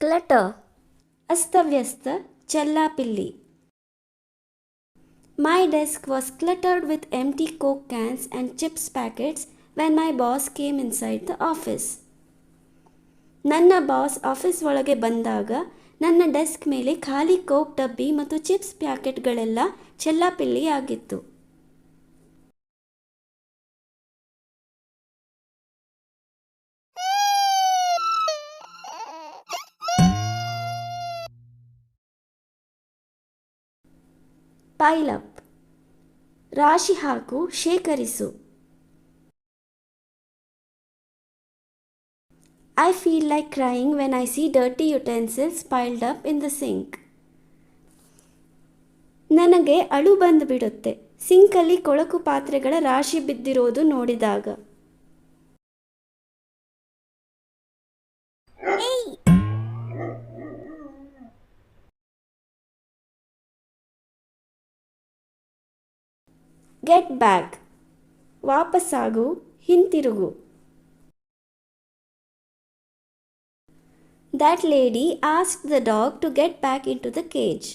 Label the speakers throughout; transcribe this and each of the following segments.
Speaker 1: Clutter. ಅಸ್ತವ್ಯಸ್ತ, ಚೆಲ್ಲಾಪಿಲ್ಲಿ. My desk was cluttered with empty Coke cans and chips packets when my boss came inside the office. ನನ್ನ boss office ಒಳಗೆ ಬಂದಾಗ ನನ್ನ desk ಮೇಲೆ ಖಾಲಿ coke ಡಬ್ಬಿ ಮತ್ತು ಚಿಪ್ಸ್ ಪ್ಯಾಕೆಟ್ಗಳೆಲ್ಲ ಚೆಲ್ಲಾಪಿಲ್ಲಿ ಆಗಿತ್ತು. Pile up. ರಾಶಿ ಹಾಕು, ಶೇಖರಿಸು. I feel like crying when I see dirty utensils piled up in the sink. ನನಗೆ ಅಳು ಬಂದುಬಿಡುತ್ತೆ ಸಿಂಕಲ್ಲಿ ಕೊಳಕು ಪಾತ್ರೆಗಳ ರಾಶಿ ಬಿದ್ದಿರೋದು ನೋಡಿದಾಗ. Get back. ವಾಪಸ್ಸಾಗು, ಹಿಂತಿರುಗು. That lady asked the dog to get back into the cage.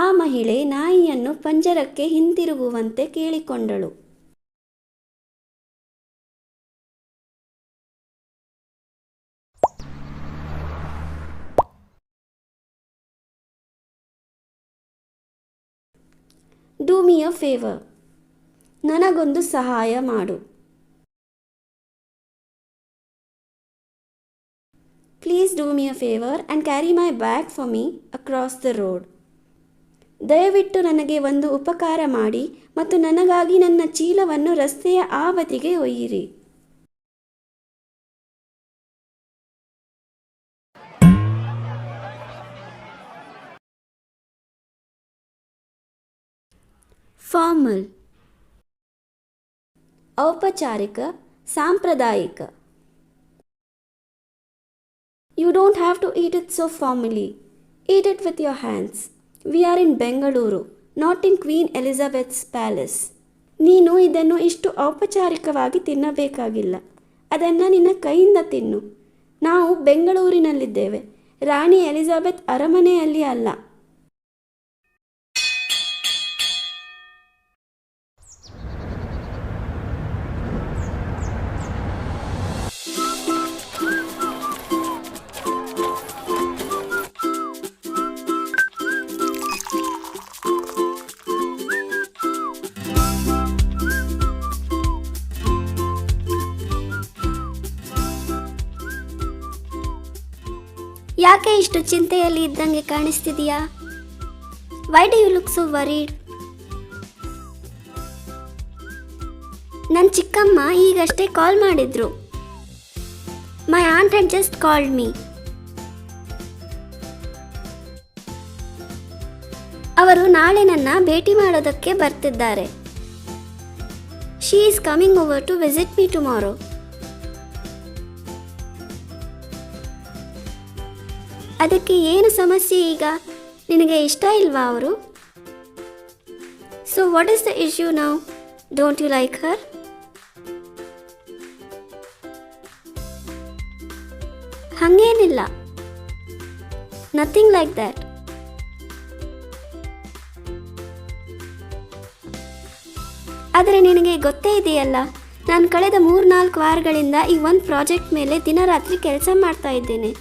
Speaker 1: ಆ ಮಹಿಳೆ ನಾಯಿಯನ್ನು ಪಂಜರಕ್ಕೆ ಹಿಂತಿರುಗುವಂತೆ ಕೇಳಿಕೊಂಡಳು. Do me a favor. ನನಗೊಂದು ಸಹಾಯ ಮಾಡು. Please do me a favor and carry my bag for me across the road. ದಯವಿಟ್ಟು ನನಗೆ ಒಂದು ಉಪಕಾರ ಮಾಡಿ ಮತ್ತು ನನಗಾಗಿ ನನ್ನ ಚೀಲವನ್ನು ರಸ್ತೆಯ ಆ ಬದಿಗೆ ಒಯ್ಯಿರಿ. ಫಾರ್ಮಲ್. ಔಪಚಾರಿಕ, ಸಾಂಪ್ರದಾಯಿಕ. You don't have to eat it so formally. Eat it with your hands. We are in Bengaluru, not in Queen Elizabeth's palace. ನೀನು ಇದನ್ನು ಇಷ್ಟು ಔಪಚಾರಿಕವಾಗಿ ತಿನ್ನಬೇಕಾಗಿಲ್ಲ. ಅದನ್ನು ನಿನ್ನ ಕೈಯಿಂದ ತಿನ್ನು. ನಾವು ಬೆಂಗಳೂರಿನಲ್ಲಿದ್ದೇವೆ, ರಾಣಿ ಎಲಿಜಬೆತ್ ಅರಮನೆಯಲ್ಲಿ ಅಲ್ಲ. ಯಾಕೆ ಇಷ್ಟು ಚಿಂತೆಯಲ್ಲಿ ಇದ್ದಂಗೆ ಕಾಣಿಸ್ತಿದೀಯಾ? Why do you look so worried? ನನ್ನ ಚಿಕ್ಕಮ್ಮ ಈಗಷ್ಟೇ ಕಾಲ್ ಮಾಡಿದ್ರು. My aunt had just called me. ಅವರು ನಾಳೆ ನನ್ನ ಭೇಟಿ ಮಾಡೋದಕ್ಕೆ ಬರ್ತಿದ್ದಾರೆ. She is coming over to visit me tomorrow. ಅದಕ್ಕೆ ಏನು ಸಮಸ್ಯೆ ಈಗ? ನಿನಗೆ ಇಷ್ಟ ಇಲ್ವಾ ಅವರು? So what is the issue now? Don't you like her? ಹಾಗೇನಿಲ್ಲ, ನಥಿಂಗ್ ಲೈಕ್ ದ್ಯಾಟ್. ಆದರೆ ನಿನಗೆ ಗೊತ್ತೇ ಇದೆಯಲ್ಲ, ನಾನು ಕಳೆದ 3-4 ವಾರಗಳಿಂದ ಈ ಒಂದು ಪ್ರಾಜೆಕ್ಟ್ ಮೇಲೆ ದಿನರಾತ್ರಿ ಕೆಲಸ ಮಾಡ್ತಾ ಇದ್ದೇನೆ.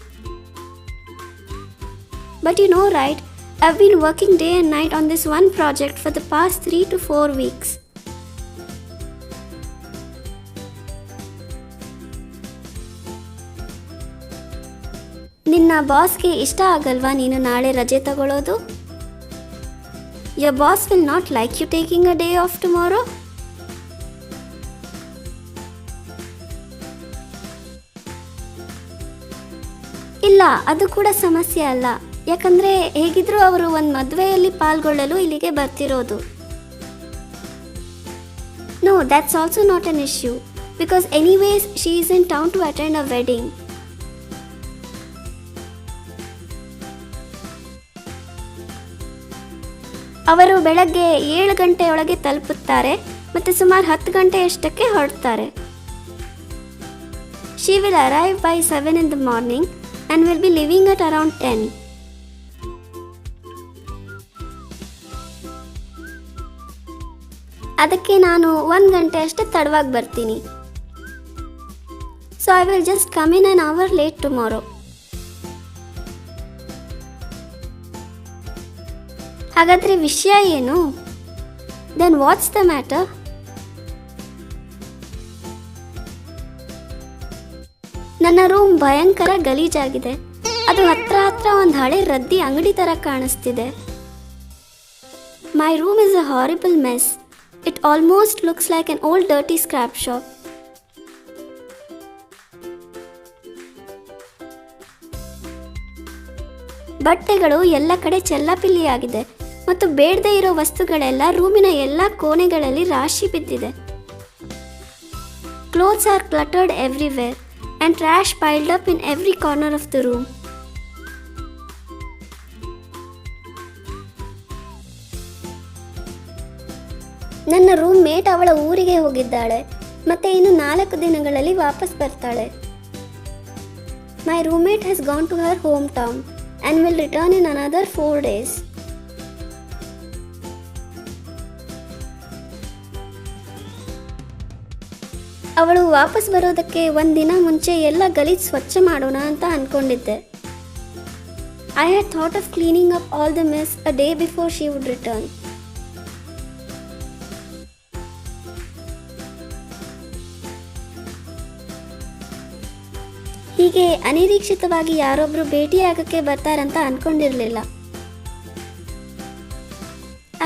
Speaker 1: But you know, right? I've been working day and night on this one project for the past 3 to 4 weeks. ನಿನ್ನ ಬಾಸ್ಗೆ ಇಷ್ಟ ಆಗಲ್ವಾ ನೀನು ನಾಳೆ ರಜೆ ತಗೊಳ್ಳೋದು? Your boss will not like you taking a day off tomorrow. ಇಲ್ಲ, ಅದು ಕೂಡ ಸಮಸ್ಯೆ ಅಲ್ಲ. ಯಾಕಂದರೆ ಹೇಗಿದ್ರೂ ಅವರು ಒಂದು ಮದುವೆಯಲ್ಲಿ ಪಾಲ್ಗೊಳ್ಳಲು ಇಲ್ಲಿಗೆ ಬರ್ತಿರೋದು. No, that's also not an issue. Because anyways, she is in town to attend a wedding. ಅವರು ಬೆಳಗ್ಗೆ 7 ಗಂಟೆಯೊಳಗೆ ತಲುಪುತ್ತಾರೆ ಮತ್ತು ಸುಮಾರು 10 ಗಂಟೆಯಷ್ಟಕ್ಕೆ ಹೊರಡ್ತಾರೆ. She will arrive by 7 in the morning and will be leaving at around 10. ಅದಕ್ಕೆ ನಾನು 1 ಗಂಟೆ ಅಷ್ಟೇ ತಡವಾಗಿ ಬರ್ತೀನಿ. So I will just come in an hour late tomorrow. ಹಾಗಾದರೆ ವಿಷಯ ಏನು? Then what's the matter? ನನ್ನ ರೂಮ್ ಭಯಂಕರ ಗಲೀಜಾಗಿದೆ. ಅದು ಹತ್ರ ಒಂದು ಹಳೆ ರದ್ದಿ ಅಂಗಡಿ ಥರ ಕಾಣಿಸ್ತಿದೆ. My room is a horrible mess. It almost looks like an old dirty scrap shop. ಬಟ್ಟೆಗಳು ಎಲ್ಲ ಕಡೆ ಚೆಲ್ಲಾಪಿಲ್ಲಿಯಾಗಿದೆ ಮತ್ತು ಬೇಡದೇ ಇರೋ ವಸ್ತುಗಳೆಲ್ಲ ರೂಮಿನ ಎಲ್ಲ ಕೋಣೆಗಳಲ್ಲಿ ರಾಶಿ ಬಿದ್ದಿದೆ. Clothes are cluttered everywhere and trash piled up in every corner of the room. ನನ್ನ ರೂಮ್ ಮೇಟ್ ಅವಳ ಊರಿಗೆ ಹೋಗಿದ್ದಾಳೆ ಮತ್ತೆ ಇನ್ನು 4 ದಿನಗಳಲ್ಲಿ ವಾಪಸ್ ಬರ್ತಾಳೆ. My roommate has gone to her hometown and will return in another 4 days. ಅವಳು ವಾಪಸ್ ಬರೋದಕ್ಕೆ 1 ದಿನ ಮುಂಚೆ ಎಲ್ಲ ಗಲೀಜು ಸ್ವಚ್ಛ ಮಾಡೋಣ ಅಂತ ಅಂದ್ಕೊಂಡಿದ್ದೆ. I had thought of cleaning up all the mess a day before she would return. ಹೀಗೆ ಅನಿರೀಕ್ಷಿತವಾಗಿ ಯಾರೊಬ್ಬರು ಭೇಟಿಯಾಗಕ್ಕೆ ಬರ್ತಾರಂತ ಅಂದ್ಕೊಂಡಿರಲಿಲ್ಲ.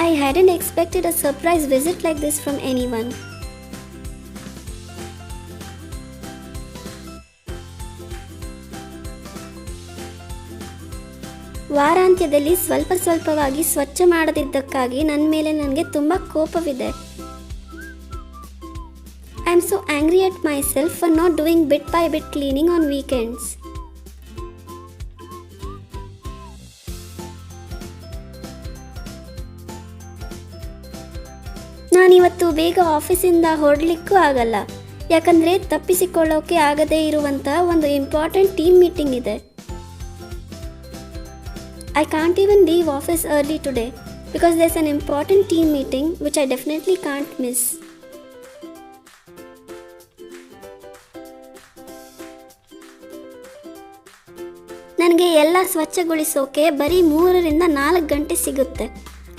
Speaker 1: I hadn't expected a surprise visit like this from anyone. ವಾರಾಂತ್ಯದಲ್ಲಿ ಸ್ವಲ್ಪವಾಗಿ ಸ್ವಚ್ಛ ಮಾಡದಿದ್ದಕ್ಕಾಗಿ ನನ್ನ ಮೇಲೆ ನನಗೆ ತುಂಬ ಕೋಪವಿದೆ. I am so angry at myself for not doing bit by bit cleaning on weekends. ನಾನಿವತ್ತು ಬೇಗ ಆಫೀಸಿಂದ ಹೊರಡಲಿಕ್ಕೂ ಆಗಲ್ಲ, ಯಾಕಂದರೆ ತಪ್ಪಿಸಿಕೊಳ್ಳೋಕೆ ಆಗದೇ ಇರುವಂಥ ಒಂದು ಇಂಪಾರ್ಟೆಂಟ್ ಟೀಮ್ ಮೀಟಿಂಗ್ ಇದೆ. I can't even leave office early today because there's an important team meeting which I definitely can't miss. ನನಗೆ ಎಲ್ಲ ಸ್ವಚ್ಛಗೊಳಿಸೋಕೆ ಬರೀ 3 ರಿಂದ 4 ಗಂಟೆ ಸಿಗುತ್ತೆ,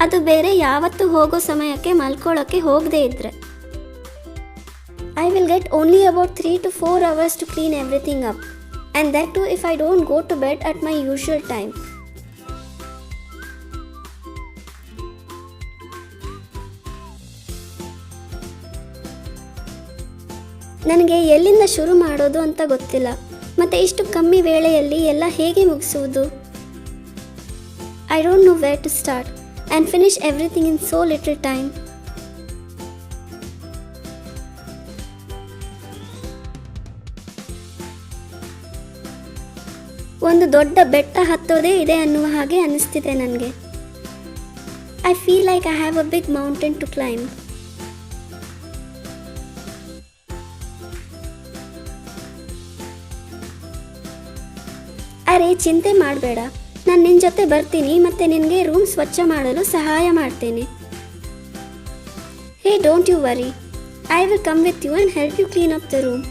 Speaker 1: ಅದು ಬೇರೆ ಯಾವತ್ತೂ ಹೋಗೋ ಸಮಯಕ್ಕೆ ಮಲ್ಕೊಳ್ಳೋಕ್ಕೆ ಹೋಗದೇ ಇದ್ದರೆ. I will get only about 3 to 4 hours to clean everything up, and that too if I don't go to bed at my usual time. ನನಗೆ ಎಲ್ಲಿಂದ ಶುರು ಮಾಡೋದು ಅಂತ ಗೊತ್ತಿಲ್ಲ, ಮತ್ತು ಇಷ್ಟು ಕಮ್ಮಿ ವೇಳೆಯಲ್ಲಿ ಎಲ್ಲ ಹೇಗೆ ಮುಗಿಸುವುದು? I don't know where to start and finish everything in so little time. ಒಂದು ದೊಡ್ಡ ಬೆಟ್ಟ ಹತ್ತೋದೇ ಇದೆ ಅನ್ನುವ ಹಾಗೆ ಅನಿಸ್ತಿದೆ ನನಗೆ. I feel like I have a big mountain to climb. ಅರೆ ಚಿಂತೆ ಮಾಡಬೇಡ, ನಾನು ನಿನ್ನ ಜೊತೆ ಬರ್ತೀನಿ ಮತ್ತು ನಿನಗೆ ರೂಮ್ ಸ್ವಚ್ಛ ಮಾಡಲು ಸಹಾಯ ಮಾಡ್ತೇನೆ. Hey don't you worry, I will come with you and help you clean up the room.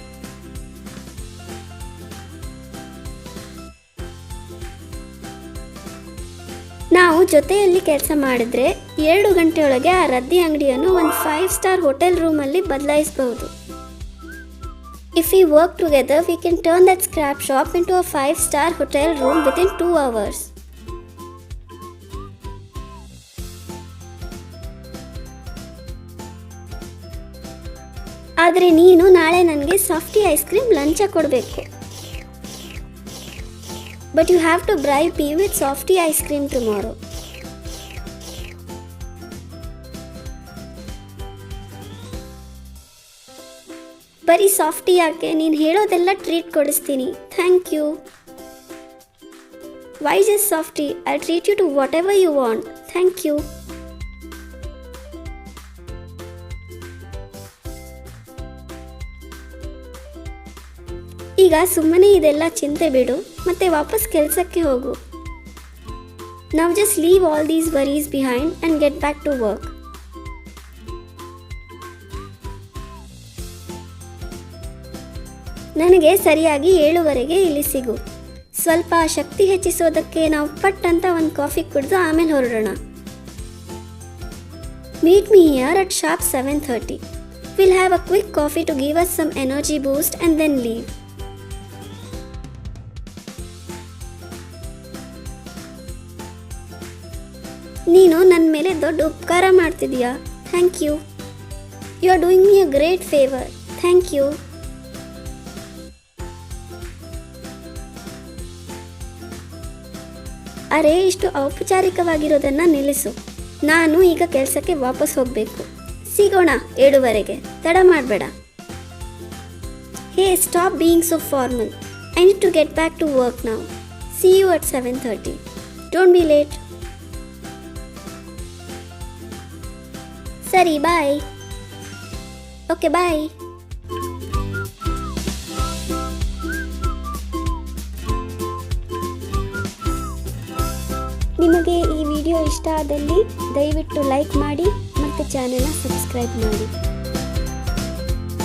Speaker 1: ನಾವು ಜೊತೆಯಲ್ಲಿ ಕೆಲಸ ಮಾಡಿದ್ರೆ 2 ಗಂಟೆಯೊಳಗೆ ಆ ರದ್ದಿ ಅಂಗಡಿಯನ್ನು ಒಂದು 5 ಸ್ಟಾರ್ ಹೋಟೆಲ್ ರೂಮಲ್ಲಿ ಬದಲಾಯಿಸಬಹುದು. If we work together, we can turn that scrap shop into a 5-star hotel room within 2 hours. ಆದರೆ ನೀನು ನಾಳೆ ನನಗೆ ಸಾಫ್ಟಿ ಐಸ್ ಕ್ರೀಮ್ ಲಂಚ ಕೊಡಬೇಕು. But you have to bribe me with softy ice cream tomorrow. ಬರೀ softy ಯಾಕೆ, ನೀನು ಹೇಳೋದೆಲ್ಲ ಟ್ರೀಟ್ ಕೊಡಿಸ್ತೀನಿ. Thank you. Why just softy? I treat you to whatever you want. Thank you. ಈಗ ಈಗ ಸುಮ್ಮನೆ ಇದೆಲ್ಲ ಚಿಂತೆ ಬಿಡು ಮತ್ತೆ ವಾಪಸ್ ಕೆಲಸಕ್ಕೆ ಹೋಗು. Now just leave all these worries behind and get back to work. ನನಗೆ ಸರಿಯಾಗಿ 7:15 ಇಲ್ಲಿ ಸಿಗು. ಸ್ವಲ್ಪ ಶಕ್ತಿ ಹೆಚ್ಚಿಸೋದಕ್ಕೆ ನಾವು ಪಟ್ ಅಂತ ಒಂದು ಕಾಫಿ ಕುಡಿದು ಆಮೇಲೆ ಹೊರಡೋಣ. Meet me here at sharp 7:30. We'll have a quick coffee to give us some energy boost and then leave. ನೀನು ನನ್ನ ಮೇಲೆ ದೊಡ್ಡ ಉಪಕಾರ ಮಾಡ್ತಿದೀಯಾ. Thank you. You are doing me a great favour. Thank you. ಅರೆ, ಇಷ್ಟು ಔಪಚಾರಿಕವಾಗಿರೋದನ್ನು ನಿಲ್ಲಿಸು. ನಾನು ಈಗ ಕೆಲಸಕ್ಕೆ ವಾಪಸ್ ಹೋಗಬೇಕು. ಸಿಗೋಣ 7:15. ತಡ ಮಾಡಬೇಡ. Hey, stop being so formal. I need to get back to work now. See you at 7:30. Don't be late. ಸರಿ, ಬಾಯ್. ಓಕೆ, ಬಾಯ್. ನಿಮಗೆ ಈ ವಿಡಿಯೋ ಇಷ್ಟ ಆದಲ್ಲಿ ದಯವಿಟ್ಟು ಲೈಕ್ ಮಾಡಿ ಮತ್ತು ಚಾನೆಲ್ನ ಸಬ್ಸ್ಕ್ರೈಬ್ ಮಾಡಿ.